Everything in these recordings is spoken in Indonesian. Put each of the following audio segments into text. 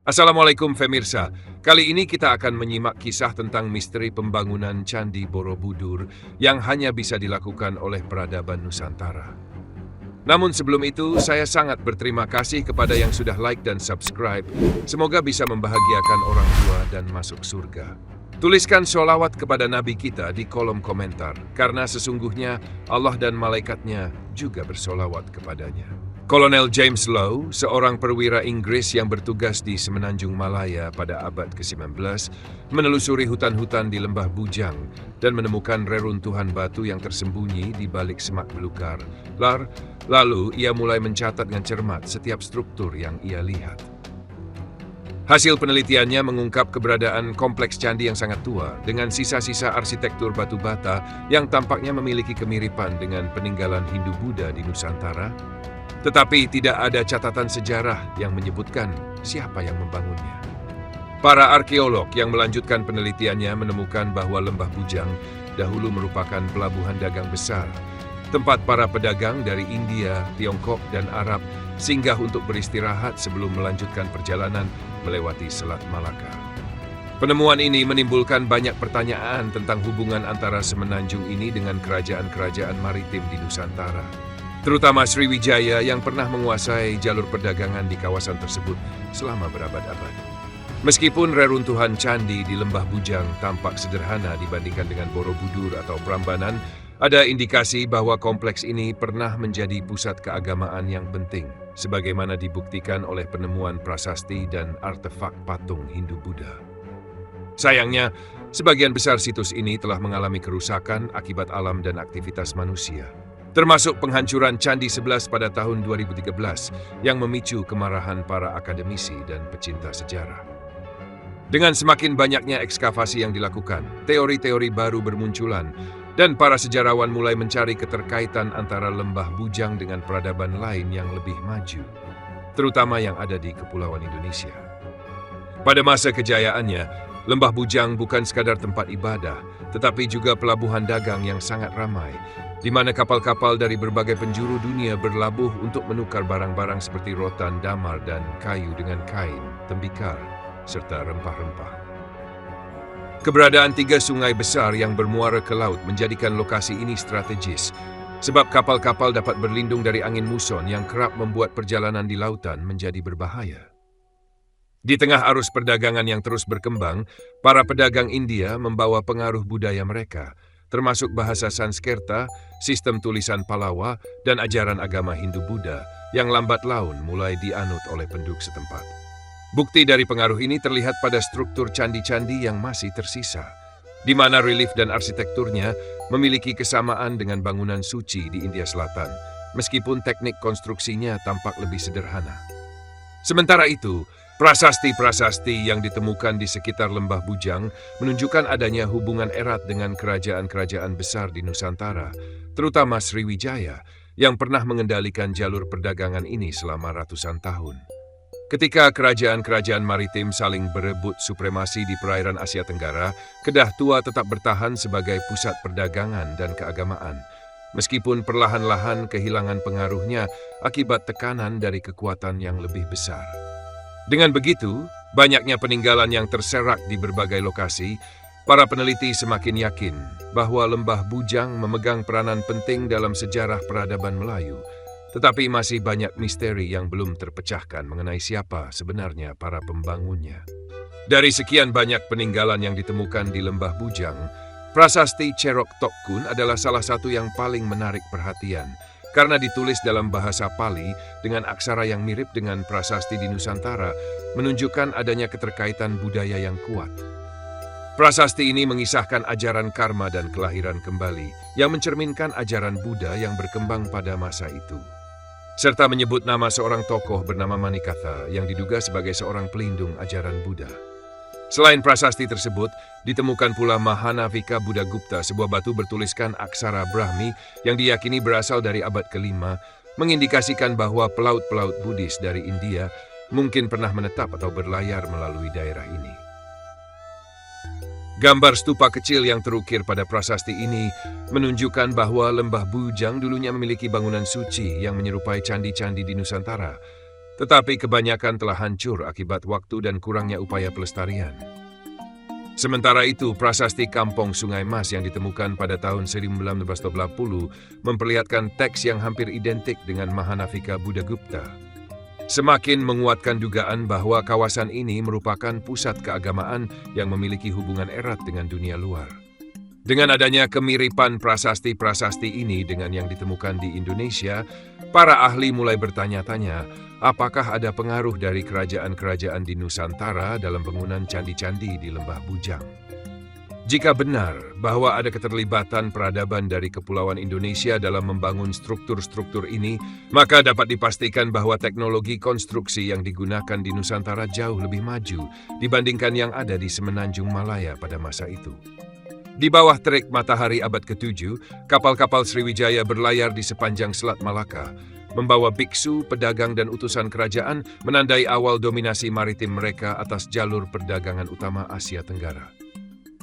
Assalamualaikum Femirsa. Kali ini kita akan menyimak kisah tentang misteri pembangunan Candi Borobudur yang hanya bisa dilakukan oleh peradaban Nusantara. Namun sebelum itu, saya sangat berterima kasih kepada yang sudah like dan subscribe. Semoga bisa membahagiakan orang tua dan masuk surga. Tuliskan sholawat kepada Nabi kita di kolom komentar, karena sesungguhnya Allah dan malaikatnya juga bersolawat kepadanya. Kolonel James Low, seorang perwira Inggris yang bertugas di Semenanjung Malaya pada abad ke-19, menelusuri hutan-hutan di Lembah Bujang dan menemukan reruntuhan batu yang tersembunyi di balik semak belukar. Lalu, ia mulai mencatat dengan cermat setiap struktur yang ia lihat. Hasil penelitiannya mengungkap keberadaan kompleks candi yang sangat tua dengan sisa-sisa arsitektur batu bata yang tampaknya memiliki kemiripan dengan peninggalan Hindu-Buddha di Nusantara. Tetapi tidak ada catatan sejarah yang menyebutkan siapa yang membangunnya. Para arkeolog yang melanjutkan penelitiannya menemukan bahwa Lembah Bujang dahulu merupakan pelabuhan dagang besar, tempat para pedagang dari India, Tiongkok, dan Arab singgah untuk beristirahat sebelum melanjutkan perjalanan melewati Selat Malaka. Penemuan ini menimbulkan banyak pertanyaan tentang hubungan antara semenanjung ini dengan kerajaan-kerajaan maritim di Nusantara, terutama Sriwijaya yang pernah menguasai jalur perdagangan di kawasan tersebut selama berabad-abad. Meskipun reruntuhan candi di Lembah Bujang tampak sederhana dibandingkan dengan Borobudur atau Prambanan, ada indikasi bahwa kompleks ini pernah menjadi pusat keagamaan yang penting, sebagaimana dibuktikan oleh penemuan prasasti dan artefak patung Hindu-Buddha. Sayangnya, sebagian besar situs ini telah mengalami kerusakan akibat alam dan aktivitas manusia, termasuk penghancuran Candi 11 pada tahun 2013 yang memicu kemarahan para akademisi dan pecinta sejarah. Dengan semakin banyaknya ekskavasi yang dilakukan, teori-teori baru bermunculan, dan para sejarawan mulai mencari keterkaitan antara Lembah Bujang dengan peradaban lain yang lebih maju, terutama yang ada di Kepulauan Indonesia. Pada masa kejayaannya, Lembah Bujang bukan sekadar tempat ibadah, tetapi juga pelabuhan dagang yang sangat ramai, di mana kapal-kapal dari berbagai penjuru dunia berlabuh untuk menukar barang-barang seperti rotan, damar, dan kayu dengan kain, tembikar, serta rempah-rempah. Keberadaan 3 sungai besar yang bermuara ke laut menjadikan lokasi ini strategis, sebab kapal-kapal dapat berlindung dari angin muson yang kerap membuat perjalanan di lautan menjadi berbahaya. Di tengah arus perdagangan yang terus berkembang, para pedagang India membawa pengaruh budaya mereka, termasuk bahasa Sanskerta, sistem tulisan Palawa, dan ajaran agama Hindu-Buddha yang lambat laun mulai dianut oleh penduduk setempat. Bukti dari pengaruh ini terlihat pada struktur candi-candi yang masih tersisa, di mana relief dan arsitekturnya memiliki kesamaan dengan bangunan suci di India Selatan, meskipun teknik konstruksinya tampak lebih sederhana. Sementara itu, prasasti-prasasti yang ditemukan di sekitar Lembah Bujang menunjukkan adanya hubungan erat dengan kerajaan-kerajaan besar di Nusantara, terutama Sriwijaya, yang pernah mengendalikan jalur perdagangan ini selama ratusan tahun. Ketika kerajaan-kerajaan maritim saling berebut supremasi di perairan Asia Tenggara, Kedah Tua tetap bertahan sebagai pusat perdagangan dan keagamaan, meskipun perlahan-lahan kehilangan pengaruhnya akibat tekanan dari kekuatan yang lebih besar. Dengan begitu, banyaknya peninggalan yang terserak di berbagai lokasi, para peneliti semakin yakin bahwa Lembah Bujang memegang peranan penting dalam sejarah peradaban Melayu, tetapi masih banyak misteri yang belum terpecahkan mengenai siapa sebenarnya para pembangunnya. Dari sekian banyak peninggalan yang ditemukan di Lembah Bujang, prasasti Cerok Tokkun adalah salah satu yang paling menarik perhatian, karena ditulis dalam bahasa Pali dengan aksara yang mirip dengan prasasti di Nusantara, menunjukkan adanya keterkaitan budaya yang kuat. Prasasti ini mengisahkan ajaran karma dan kelahiran kembali, yang mencerminkan ajaran Buddha yang berkembang pada masa itu, serta menyebut nama seorang tokoh bernama Manikatha yang diduga sebagai seorang pelindung ajaran Buddha. Selain prasasti tersebut, ditemukan pula Mahanavika Buddha Gupta, sebuah batu bertuliskan aksara Brahmi yang diyakini berasal dari abad ke-5, mengindikasikan bahwa pelaut-pelaut Buddhis dari India mungkin pernah menetap atau berlayar melalui daerah ini. Gambar stupa kecil yang terukir pada prasasti ini menunjukkan bahwa Lembah Bujang dulunya memiliki bangunan suci yang menyerupai candi-candi di Nusantara. tetapi kebanyakan telah hancur akibat waktu dan kurangnya upaya pelestarian. Sementara itu, prasasti Kampung Sungai Mas yang ditemukan pada tahun 1920 memperlihatkan teks yang hampir identik dengan Mahanavika Buddhagupta. Semakin menguatkan dugaan bahwa kawasan ini merupakan pusat keagamaan yang memiliki hubungan erat dengan dunia luar. Dengan adanya kemiripan prasasti-prasasti ini dengan yang ditemukan di Indonesia, para ahli mulai bertanya-tanya, apakah ada pengaruh dari kerajaan-kerajaan di Nusantara dalam bangunan candi-candi di Lembah Bujang? Jika benar bahwa ada keterlibatan peradaban dari Kepulauan Indonesia dalam membangun struktur-struktur ini, maka dapat dipastikan bahwa teknologi konstruksi yang digunakan di Nusantara jauh lebih maju dibandingkan yang ada di Semenanjung Malaya pada masa itu. Di bawah terik matahari abad ke-7, kapal-kapal Sriwijaya berlayar di sepanjang Selat Malaka, membawa biksu, pedagang, dan utusan kerajaan menandai awal dominasi maritim mereka atas jalur perdagangan utama Asia Tenggara.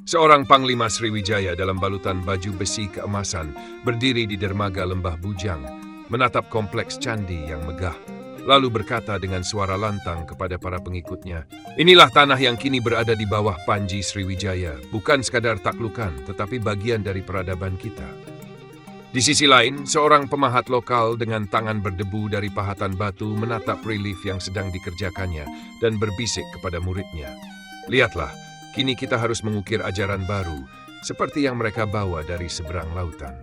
Seorang Panglima Sriwijaya dalam balutan baju besi keemasan berdiri di dermaga Lembah Bujang, menatap kompleks candi yang megah, lalu berkata dengan suara lantang kepada para pengikutnya, "Inilah tanah yang kini berada di bawah Panji Sriwijaya, bukan sekadar taklukan, tetapi bagian dari peradaban kita." Di sisi lain, seorang pemahat lokal dengan tangan berdebu dari pahatan batu menatap relief yang sedang dikerjakannya dan berbisik kepada muridnya, "Lihatlah, kini kita harus mengukir ajaran baru, seperti yang mereka bawa dari seberang lautan."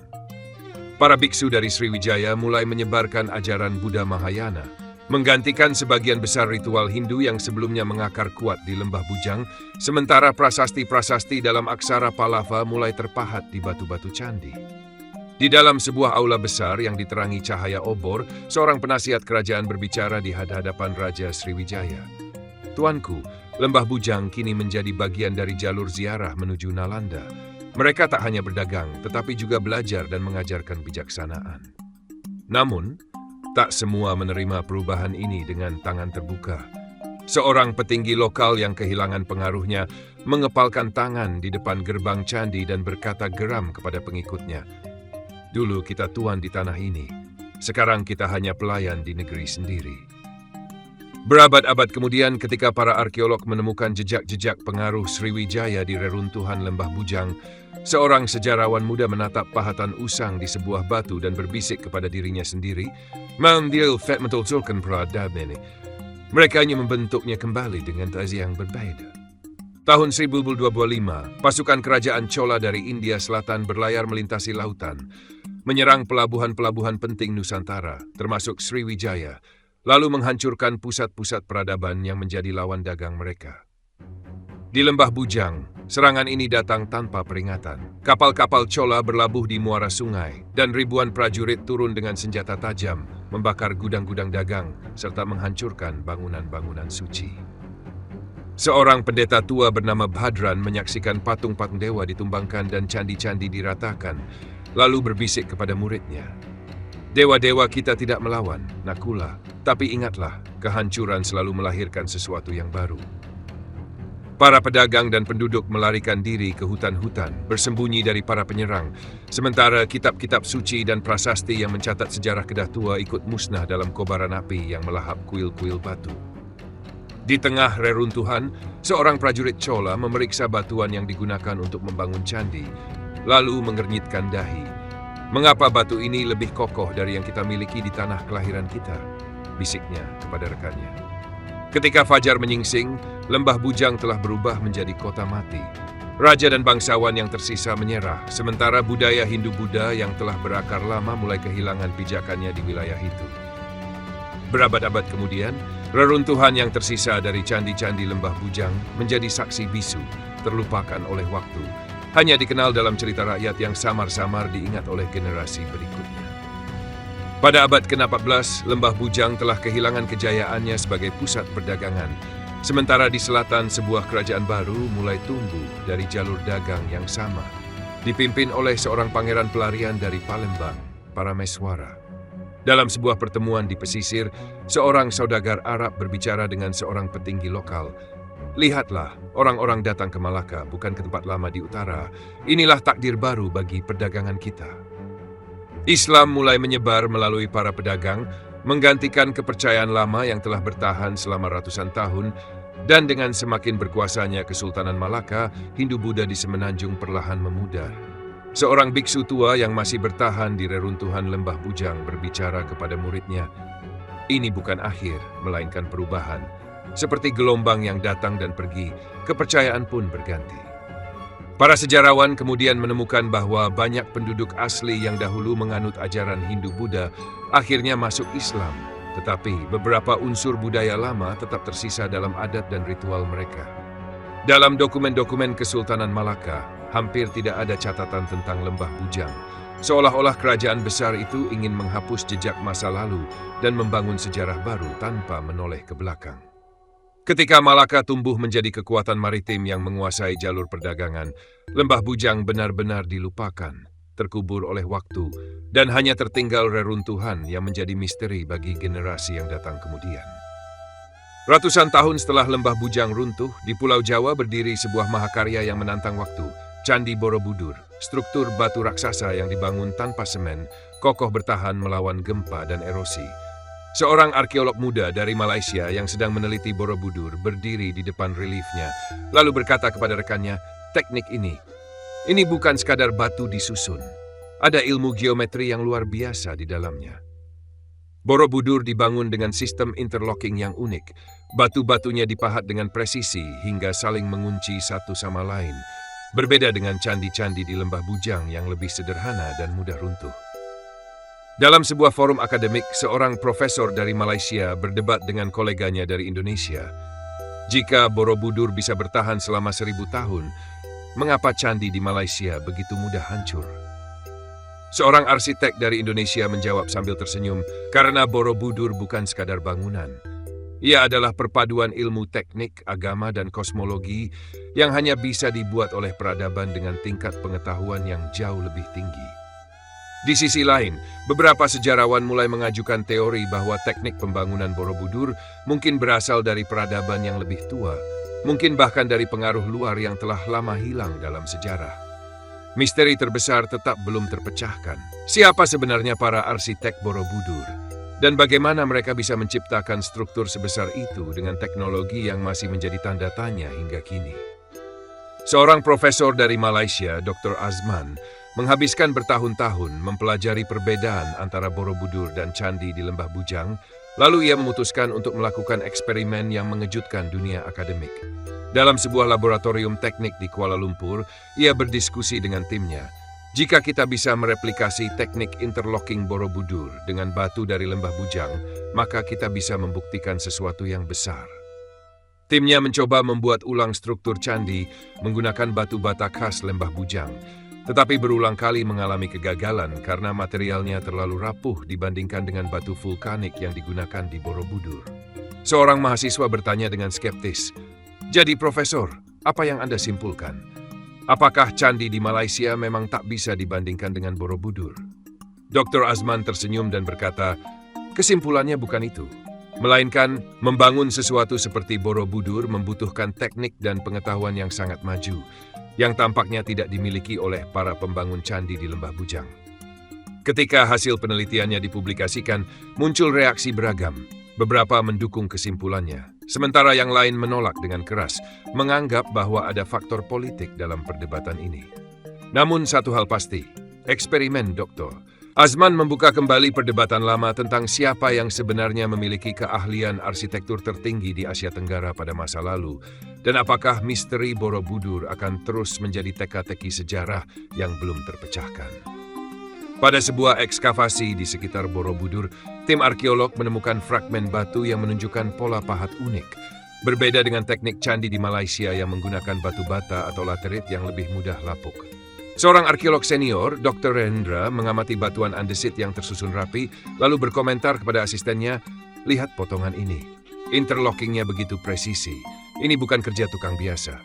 Para biksu dari Sriwijaya mulai menyebarkan ajaran Buddha Mahayana, menggantikan sebagian besar ritual Hindu yang sebelumnya mengakar kuat di Lembah Bujang, sementara prasasti-prasasti dalam aksara Pallava mulai terpahat di batu-batu candi. Di dalam sebuah aula besar yang diterangi cahaya obor, seorang penasihat kerajaan berbicara di hadapan Raja Sriwijaya. "Tuanku, Lembah Bujang kini menjadi bagian dari jalur ziarah menuju Nalanda. Mereka tak hanya berdagang, tetapi juga belajar dan mengajarkan bijaksanaan." Namun, tak semua menerima perubahan ini dengan tangan terbuka. Seorang petinggi lokal yang kehilangan pengaruhnya mengepalkan tangan di depan gerbang candi dan berkata geram kepada pengikutnya, "Dulu kita tuan di tanah ini, sekarang kita hanya pelayan di negeri sendiri." Berabad-abad kemudian ketika para arkeolog menemukan jejak-jejak pengaruh Sriwijaya di reruntuhan Lembah Bujang, seorang sejarawan muda menatap pahatan usang di sebuah batu dan berbisik kepada dirinya sendiri, "Mandil Fet Mentulsulkan peradaban ini. Mereka hanya membentuknya kembali dengan tazi yang berbeda." Tahun 1225, pasukan kerajaan Chola dari India Selatan berlayar melintasi lautan, menyerang pelabuhan-pelabuhan penting Nusantara, termasuk Sriwijaya, lalu menghancurkan pusat-pusat peradaban yang menjadi lawan dagang mereka. Di Lembah Bujang, serangan ini datang tanpa peringatan. Kapal-kapal Chola berlabuh di muara sungai, dan ribuan prajurit turun dengan senjata tajam, membakar gudang-gudang dagang, serta menghancurkan bangunan-bangunan suci. Seorang pendeta tua bernama Bhadran menyaksikan patung-patung dewa ditumbangkan dan candi-candi diratakan, lalu berbisik kepada muridnya, "Dewa-dewa kita tidak melawan, Nakula, tapi ingatlah, kehancuran selalu melahirkan sesuatu yang baru." Para pedagang dan penduduk melarikan diri ke hutan-hutan, bersembunyi dari para penyerang, sementara kitab-kitab suci dan prasasti yang mencatat sejarah Kedah Tua ikut musnah dalam kobaran api yang melahap kuil-kuil batu. Di tengah reruntuhan, seorang prajurit Chola memeriksa batuan yang digunakan untuk membangun candi, lalu mengernyitkan dahi. "Mengapa batu ini lebih kokoh dari yang kita miliki di tanah kelahiran kita?" bisiknya kepada rekannya. Ketika fajar menyingsing, Lembah Bujang telah berubah menjadi kota mati. Raja dan bangsawan yang tersisa menyerah, sementara budaya Hindu-Buddha yang telah berakar lama mulai kehilangan pijakannya di wilayah itu. Berabad-abad kemudian, reruntuhan yang tersisa dari candi-candi Lembah Bujang menjadi saksi bisu, terlupakan oleh waktu, hanya dikenal dalam cerita rakyat yang samar-samar diingat oleh generasi berikutnya. Pada abad ke-14, Lembah Bujang telah kehilangan kejayaannya sebagai pusat perdagangan, sementara di selatan sebuah kerajaan baru mulai tumbuh dari jalur dagang yang sama, dipimpin oleh seorang pangeran pelarian dari Palembang, Parameswara. Dalam sebuah pertemuan di pesisir, seorang saudagar Arab berbicara dengan seorang petinggi lokal. "Lihatlah, orang-orang datang ke Malaka, bukan ke tempat lama di utara. Inilah takdir baru bagi perdagangan kita." Islam mulai menyebar melalui para pedagang, menggantikan kepercayaan lama yang telah bertahan selama ratusan tahun, dan dengan semakin berkuasanya Kesultanan Malaka, Hindu-Buddha di Semenanjung perlahan memudar. Seorang biksu tua yang masih bertahan di reruntuhan Lembah Bujang berbicara kepada muridnya, "Ini bukan akhir, melainkan perubahan. Seperti gelombang yang datang dan pergi, kepercayaan pun berganti." Para sejarawan kemudian menemukan bahwa banyak penduduk asli yang dahulu menganut ajaran Hindu-Buddha akhirnya masuk Islam, tetapi beberapa unsur budaya lama tetap tersisa dalam adat dan ritual mereka. Dalam dokumen-dokumen Kesultanan Malaka, hampir tidak ada catatan tentang Lembah Bujang, seolah-olah kerajaan besar itu ingin menghapus jejak masa lalu dan membangun sejarah baru tanpa menoleh ke belakang. Ketika Malaka tumbuh menjadi kekuatan maritim yang menguasai jalur perdagangan, Lembah Bujang benar-benar dilupakan, terkubur oleh waktu, dan hanya tertinggal reruntuhan yang menjadi misteri bagi generasi yang datang kemudian. Ratusan tahun setelah Lembah Bujang runtuh, di Pulau Jawa berdiri sebuah mahakarya yang menantang waktu, Candi Borobudur, struktur batu raksasa yang dibangun tanpa semen, kokoh bertahan melawan gempa dan erosi. Seorang arkeolog muda dari Malaysia yang sedang meneliti Borobudur berdiri di depan reliefnya, lalu berkata kepada rekannya, "Teknik ini bukan sekadar batu disusun. Ada ilmu geometri yang luar biasa di dalamnya." Borobudur dibangun dengan sistem interlocking yang unik. Batu-batunya dipahat dengan presisi hingga saling mengunci satu sama lain. Berbeda dengan candi-candi di Lembah Bujang yang lebih sederhana dan mudah runtuh. Dalam sebuah forum akademik, seorang profesor dari Malaysia berdebat dengan koleganya dari Indonesia. Jika Borobudur bisa bertahan selama 1000 tahun, mengapa candi di Malaysia begitu mudah hancur? Seorang arsitek dari Indonesia menjawab sambil tersenyum, "Karena Borobudur bukan sekadar bangunan. Ia adalah perpaduan ilmu teknik, agama, dan kosmologi yang hanya bisa dibuat oleh peradaban dengan tingkat pengetahuan yang jauh lebih tinggi." Di sisi lain, beberapa sejarawan mulai mengajukan teori bahwa teknik pembangunan Borobudur mungkin berasal dari peradaban yang lebih tua, mungkin bahkan dari pengaruh luar yang telah lama hilang dalam sejarah. Misteri terbesar tetap belum terpecahkan. Siapa sebenarnya para arsitek Borobudur? Dan bagaimana mereka bisa menciptakan struktur sebesar itu dengan teknologi yang masih menjadi tanda tanya hingga kini? Seorang profesor dari Malaysia, Dr. Azman, menghabiskan bertahun-tahun mempelajari perbedaan antara Borobudur dan candi di Lembah Bujang, lalu ia memutuskan untuk melakukan eksperimen yang mengejutkan dunia akademik. Dalam sebuah laboratorium teknik di Kuala Lumpur, ia berdiskusi dengan timnya. Jika kita bisa mereplikasi teknik interlocking Borobudur dengan batu dari Lembah Bujang, maka kita bisa membuktikan sesuatu yang besar. Timnya mencoba membuat ulang struktur candi menggunakan batu bata khas Lembah Bujang, tetapi berulang kali mengalami kegagalan karena materialnya terlalu rapuh dibandingkan dengan batu vulkanik yang digunakan di Borobudur. Seorang mahasiswa bertanya dengan skeptis, "Jadi Profesor, apa yang Anda simpulkan? Apakah candi di Malaysia memang tak bisa dibandingkan dengan Borobudur?" Dr. Azman tersenyum dan berkata, "Kesimpulannya bukan itu. Melainkan, membangun sesuatu seperti Borobudur membutuhkan teknik dan pengetahuan yang sangat maju, yang tampaknya tidak dimiliki oleh para pembangun candi di Lembah Bujang." Ketika hasil penelitiannya dipublikasikan, muncul reaksi beragam. Beberapa mendukung kesimpulannya, sementara yang lain menolak dengan keras, menganggap bahwa ada faktor politik dalam perdebatan ini. Namun satu hal pasti, eksperimen Dr. Azman membuka kembali perdebatan lama tentang siapa yang sebenarnya memiliki keahlian arsitektur tertinggi di Asia Tenggara pada masa lalu, dan apakah misteri Borobudur akan terus menjadi teka-teki sejarah yang belum terpecahkan. Pada sebuah ekskavasi di sekitar Borobudur, tim arkeolog menemukan fragmen batu yang menunjukkan pola pahat unik, berbeda dengan teknik candi di Malaysia yang menggunakan batu bata atau laterit yang lebih mudah lapuk. Seorang arkeolog senior, Dr. Rendra, mengamati batuan andesit yang tersusun rapi, lalu berkomentar kepada asistennya, "Lihat potongan ini. Interlockingnya begitu presisi. Ini bukan kerja tukang biasa."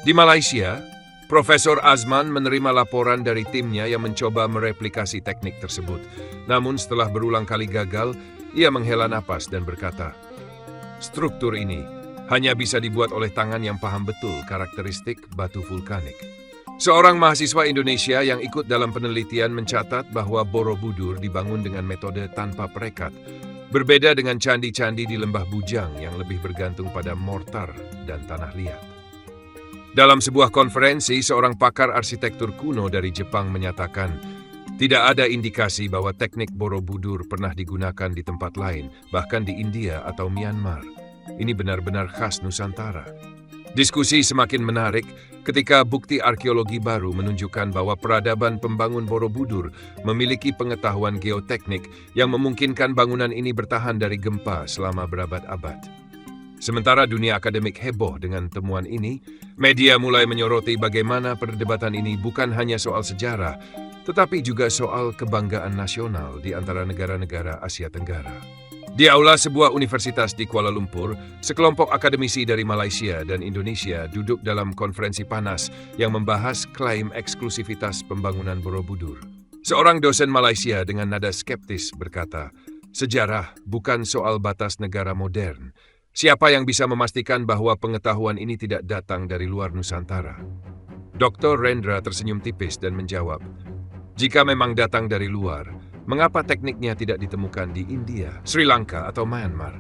Di Malaysia, Profesor Azman menerima laporan dari timnya yang mencoba mereplikasi teknik tersebut. Namun setelah berulang kali gagal, ia menghela napas dan berkata, "Struktur ini hanya bisa dibuat oleh tangan yang paham betul karakteristik batu vulkanik." Seorang mahasiswa Indonesia yang ikut dalam penelitian mencatat bahwa Borobudur dibangun dengan metode tanpa perekat, berbeda dengan candi-candi di Lembah Bujang yang lebih bergantung pada mortar dan tanah liat. Dalam sebuah konferensi, seorang pakar arsitektur kuno dari Jepang menyatakan, tidak ada indikasi bahwa teknik Borobudur pernah digunakan di tempat lain, bahkan di India atau Myanmar. Ini benar-benar khas Nusantara. Diskusi semakin menarik ketika bukti arkeologi baru menunjukkan bahwa peradaban pembangun Borobudur memiliki pengetahuan geoteknik yang memungkinkan bangunan ini bertahan dari gempa selama berabad-abad. Sementara dunia akademik heboh dengan temuan ini, media mulai menyoroti bagaimana perdebatan ini bukan hanya soal sejarah, tetapi juga soal kebanggaan nasional di antara negara-negara Asia Tenggara. Di aula sebuah universitas di Kuala Lumpur, sekelompok akademisi dari Malaysia dan Indonesia duduk dalam konferensi panas yang membahas klaim eksklusivitas pembangunan Borobudur. Seorang dosen Malaysia dengan nada skeptis berkata, "Sejarah bukan soal batas negara modern. Siapa yang bisa memastikan bahwa pengetahuan ini tidak datang dari luar Nusantara?" Dr. Rendra tersenyum tipis dan menjawab, "Jika memang datang dari luar, mengapa tekniknya tidak ditemukan di India, Sri Lanka, atau Myanmar?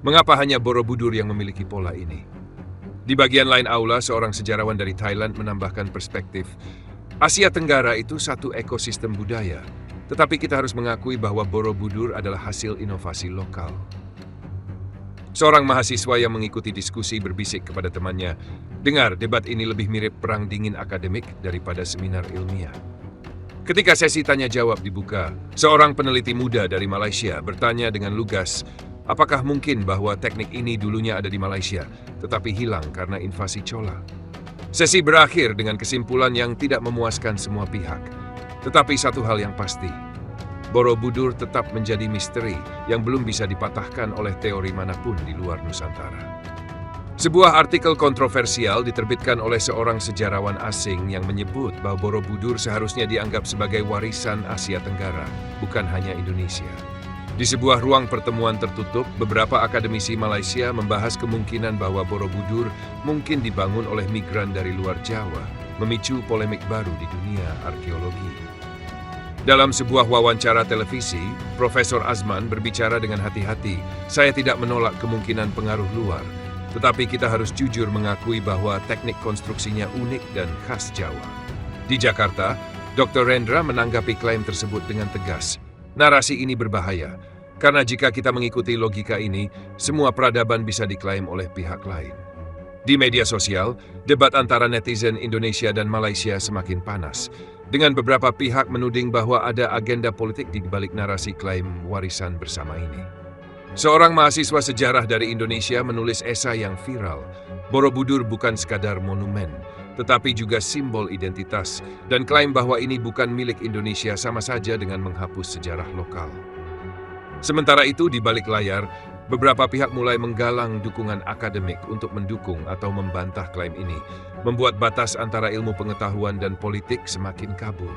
Mengapa hanya Borobudur yang memiliki pola ini?" Di bagian lain aula, seorang sejarawan dari Thailand menambahkan perspektif, Asia Tenggara itu satu ekosistem budaya, tetapi kita harus mengakui bahwa Borobudur adalah hasil inovasi lokal. Seorang mahasiswa yang mengikuti diskusi berbisik kepada temannya, "Dengar, debat ini lebih mirip perang dingin akademik daripada seminar ilmiah." Ketika sesi tanya-jawab dibuka, seorang peneliti muda dari Malaysia bertanya dengan lugas, apakah mungkin bahwa teknik ini dulunya ada di Malaysia, tetapi hilang karena invasi Chola? Sesi berakhir dengan kesimpulan yang tidak memuaskan semua pihak. Tetapi satu hal yang pasti, Borobudur tetap menjadi misteri yang belum bisa dipatahkan oleh teori manapun di luar Nusantara. Sebuah artikel kontroversial diterbitkan oleh seorang sejarawan asing yang menyebut bahwa Borobudur seharusnya dianggap sebagai warisan Asia Tenggara, bukan hanya Indonesia. Di sebuah ruang pertemuan tertutup, beberapa akademisi Malaysia membahas kemungkinan bahwa Borobudur mungkin dibangun oleh migran dari luar Jawa, memicu polemik baru di dunia arkeologi. Dalam sebuah wawancara televisi, Profesor Azman berbicara dengan hati-hati, "Saya tidak menolak kemungkinan pengaruh luar, tetapi kita harus jujur mengakui bahwa teknik konstruksinya unik dan khas Jawa." Di Jakarta, Dr. Rendra menanggapi klaim tersebut dengan tegas. Narasi ini berbahaya, karena jika kita mengikuti logika ini, semua peradaban bisa diklaim oleh pihak lain. Di media sosial, debat antara netizen Indonesia dan Malaysia semakin panas, dengan beberapa pihak menuding bahwa ada agenda politik di balik narasi klaim warisan bersama ini. Seorang mahasiswa sejarah dari Indonesia menulis esai yang viral, "Borobudur bukan sekadar monumen, tetapi juga simbol identitas, dan klaim bahwa ini bukan milik Indonesia sama saja dengan menghapus sejarah lokal." Sementara itu, di balik layar, beberapa pihak mulai menggalang dukungan akademik untuk mendukung atau membantah klaim ini, membuat batas antara ilmu pengetahuan dan politik semakin kabur.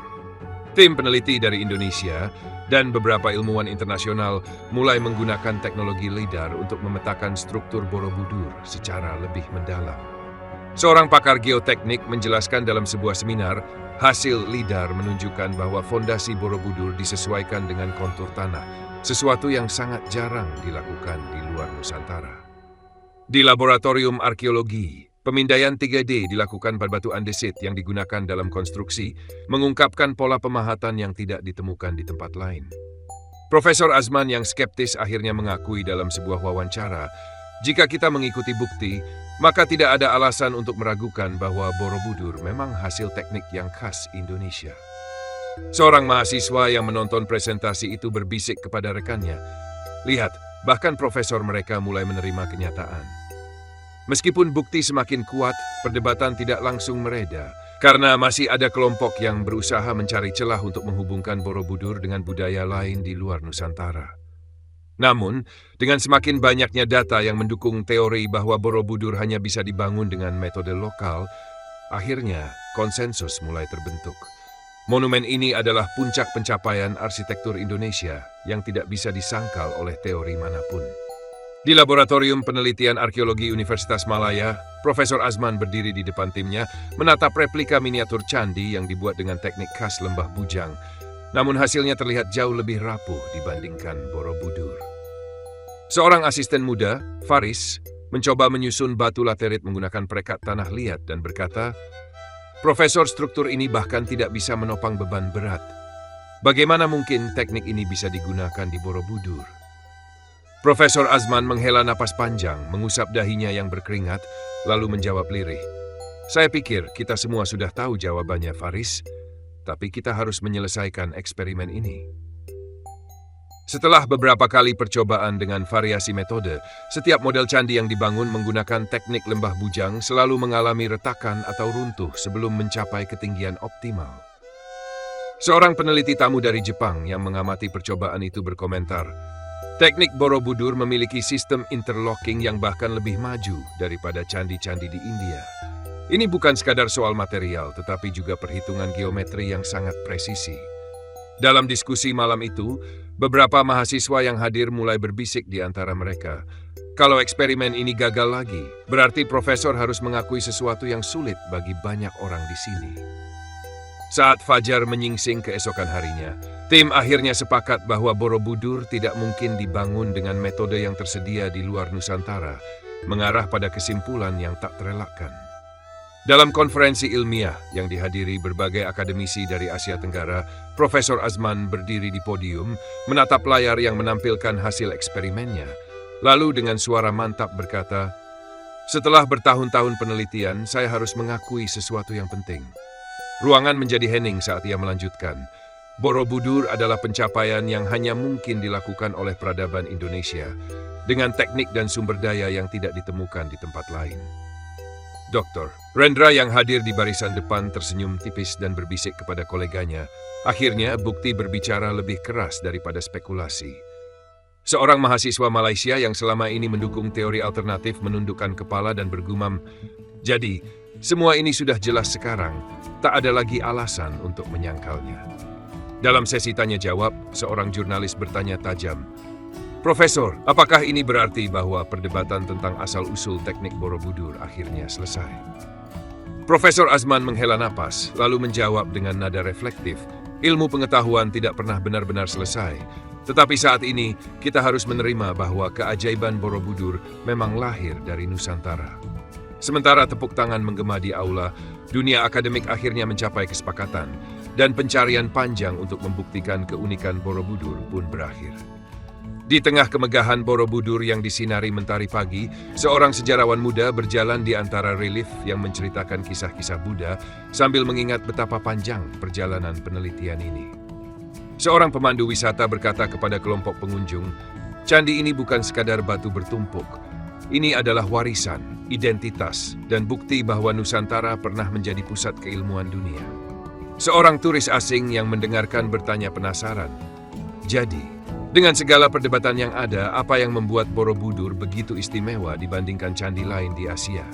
Tim peneliti dari Indonesia dan beberapa ilmuwan internasional mulai menggunakan teknologi LIDAR untuk memetakan struktur Borobudur secara lebih mendalam. Seorang pakar geoteknik menjelaskan dalam sebuah seminar, hasil LIDAR menunjukkan bahwa fondasi Borobudur disesuaikan dengan kontur tanah, sesuatu yang sangat jarang dilakukan di luar Nusantara. Di laboratorium arkeologi, pemindaian 3D dilakukan pada batu andesit yang digunakan dalam konstruksi, mengungkapkan pola pemahatan yang tidak ditemukan di tempat lain. Profesor Azman yang skeptis akhirnya mengakui dalam sebuah wawancara, jika kita mengikuti bukti, maka tidak ada alasan untuk meragukan bahwa Borobudur memang hasil teknik yang khas Indonesia. Seorang mahasiswa yang menonton presentasi itu berbisik kepada rekannya, "Lihat, bahkan profesor mereka mulai menerima kenyataan." Meskipun bukti semakin kuat, perdebatan tidak langsung mereda, karena masih ada kelompok yang berusaha mencari celah untuk menghubungkan Borobudur dengan budaya lain di luar Nusantara. Namun, dengan semakin banyaknya data yang mendukung teori bahwa Borobudur hanya bisa dibangun dengan metode lokal, akhirnya konsensus mulai terbentuk. Monumen ini adalah puncak pencapaian arsitektur Indonesia yang tidak bisa disangkal oleh teori manapun. Di Laboratorium Penelitian Arkeologi Universitas Malaya, Profesor Azman berdiri di depan timnya menatap replika miniatur candi yang dibuat dengan teknik khas Lembah Bujang. Namun hasilnya terlihat jauh lebih rapuh dibandingkan Borobudur. Seorang asisten muda, Faris, mencoba menyusun batu laterit menggunakan perekat tanah liat dan berkata, "Profesor, struktur ini bahkan tidak bisa menopang beban berat. Bagaimana mungkin teknik ini bisa digunakan di Borobudur?" Profesor Azman menghela napas panjang, mengusap dahinya yang berkeringat, lalu menjawab lirih, "Saya pikir kita semua sudah tahu jawabannya, Faris, tapi kita harus menyelesaikan eksperimen ini." Setelah beberapa kali percobaan dengan variasi metode, setiap model candi yang dibangun menggunakan teknik lembah bujang selalu mengalami retakan atau runtuh sebelum mencapai ketinggian optimal. Seorang peneliti tamu dari Jepang yang mengamati percobaan itu berkomentar, "Teknik Borobudur memiliki sistem interlocking yang bahkan lebih maju daripada candi-candi di India. Ini bukan sekadar soal material, tetapi juga perhitungan geometri yang sangat presisi." Dalam diskusi malam itu, beberapa mahasiswa yang hadir mulai berbisik di antara mereka. Kalau eksperimen ini gagal lagi, berarti profesor harus mengakui sesuatu yang sulit bagi banyak orang di sini. Saat fajar menyingsing keesokan harinya, tim akhirnya sepakat bahwa Borobudur tidak mungkin dibangun dengan metode yang tersedia di luar Nusantara, mengarah pada kesimpulan yang tak terelakkan. Dalam konferensi ilmiah yang dihadiri berbagai akademisi dari Asia Tenggara, Profesor Azman berdiri di podium, menatap layar yang menampilkan hasil eksperimennya, lalu dengan suara mantap berkata, "Setelah bertahun-tahun penelitian, saya harus mengakui sesuatu yang penting." Ruangan menjadi hening saat ia melanjutkan, "Borobudur adalah pencapaian yang hanya mungkin dilakukan oleh peradaban Indonesia, dengan teknik dan sumber daya yang tidak ditemukan di tempat lain." Dr. Rendra yang hadir di barisan depan tersenyum tipis dan berbisik kepada koleganya. Akhirnya, bukti berbicara lebih keras daripada spekulasi. Seorang mahasiswa Malaysia yang selama ini mendukung teori alternatif menundukkan kepala dan bergumam, "Jadi, semua ini sudah jelas sekarang, tak ada lagi alasan untuk menyangkalnya." Dalam sesi tanya-jawab, seorang jurnalis bertanya tajam, "Profesor, apakah ini berarti bahwa perdebatan tentang asal-usul teknik Borobudur akhirnya selesai?" Profesor Azman menghela napas, lalu menjawab dengan nada reflektif, "Ilmu pengetahuan tidak pernah benar-benar selesai, tetapi saat ini kita harus menerima bahwa keajaiban Borobudur memang lahir dari Nusantara." Sementara tepuk tangan menggema di aula, dunia akademik akhirnya mencapai kesepakatan, dan pencarian panjang untuk membuktikan keunikan Borobudur pun berakhir. Di tengah kemegahan Borobudur yang disinari mentari pagi, seorang sejarawan muda berjalan di antara relief yang menceritakan kisah-kisah Buddha sambil mengingat betapa panjang perjalanan penelitian ini. Seorang pemandu wisata berkata kepada kelompok pengunjung, "Candi ini bukan sekadar batu bertumpuk. Ini adalah warisan, identitas, dan bukti bahwa Nusantara pernah menjadi pusat keilmuan dunia." Seorang turis asing yang mendengarkan bertanya penasaran, "Jadi, dengan segala perdebatan yang ada, apa yang membuat Borobudur begitu istimewa dibandingkan candi lain di Asia?"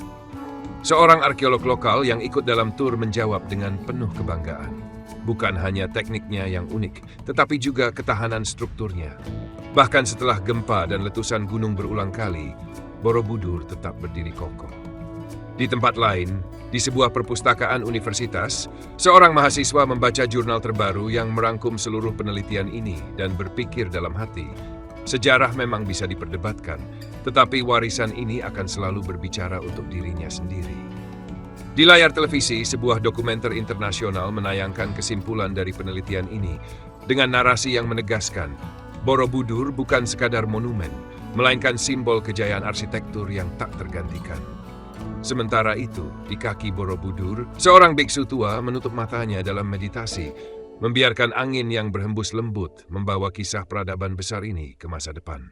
Seorang arkeolog lokal yang ikut dalam tur menjawab dengan penuh kebanggaan. Bukan hanya tekniknya yang unik, tetapi juga ketahanan strukturnya. Bahkan setelah gempa dan letusan gunung berulang kali, Borobudur tetap berdiri kokoh. Di tempat lain, di sebuah perpustakaan universitas, seorang mahasiswa membaca jurnal terbaru yang merangkum seluruh penelitian ini dan berpikir dalam hati, sejarah memang bisa diperdebatkan, tetapi warisan ini akan selalu berbicara untuk dirinya sendiri. Di layar televisi, sebuah dokumenter internasional menayangkan kesimpulan dari penelitian ini dengan narasi yang menegaskan, Borobudur bukan sekadar monumen, melainkan simbol kejayaan arsitektur yang tak tergantikan. Sementara itu, di kaki Borobudur, seorang biksu tua menutup matanya dalam meditasi, membiarkan angin yang berhembus lembut membawa kisah peradaban besar ini ke masa depan.